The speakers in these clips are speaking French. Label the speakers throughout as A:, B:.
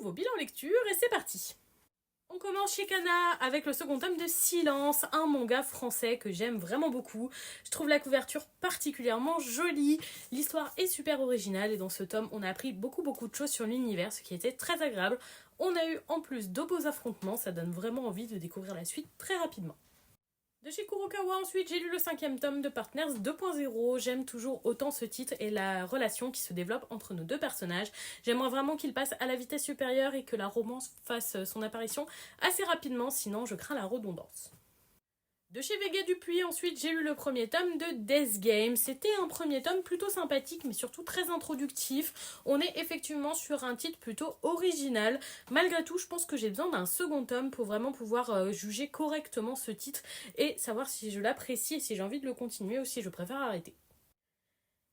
A: nouveau bilan lecture et c'est parti. On commence chez Kana avec le second tome de Silence, un manga français que j'aime vraiment beaucoup. Je trouve la couverture particulièrement jolie, l'histoire est super originale et dans ce tome on a appris beaucoup de choses sur l'univers, ce qui était très agréable. On a eu en plus de beaux affrontements, ça donne vraiment envie de découvrir la suite très rapidement. De chez Kurokawa, ensuite, j'ai lu le 5e tome de Partners 2.0. J'aime toujours autant ce titre et la relation qui se développe entre nos deux personnages. J'aimerais vraiment qu'il passe à la vitesse supérieure et que la romance fasse son apparition assez rapidement, sinon je crains la redondance. De chez Vega Dupuis, ensuite, j'ai lu le premier tome de Death Game. C'était un premier tome plutôt sympathique, mais surtout très introductif. On est effectivement sur un titre plutôt original. Malgré tout, je pense que j'ai besoin d'un second tome pour vraiment pouvoir juger correctement ce titre et savoir si je l'apprécie et si j'ai envie de le continuer ou si je préfère arrêter.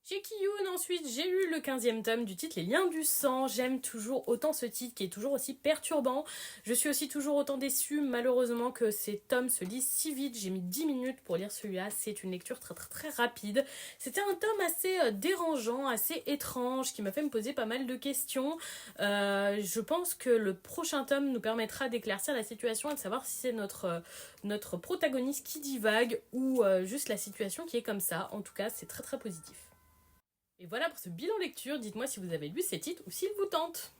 A: Chez Kiyun, ensuite, j'ai lu le 15e tome du titre Les Liens du Sang. J'aime toujours autant ce titre qui est toujours aussi perturbant. Je suis aussi toujours autant déçue, malheureusement, que ces tomes se lisent si vite. J'ai mis 10 minutes pour lire celui-là. C'est une lecture très rapide. C'était un tome assez dérangeant, assez étrange, qui m'a fait me poser pas mal de questions. Je pense que le prochain tome nous permettra d'éclaircir la situation et de savoir si c'est notre protagoniste qui divague ou juste la situation qui est comme ça. En tout cas, c'est très positif. Et voilà pour ce bilan lecture, dites-moi si vous avez lu ces titres ou s'ils vous tentent.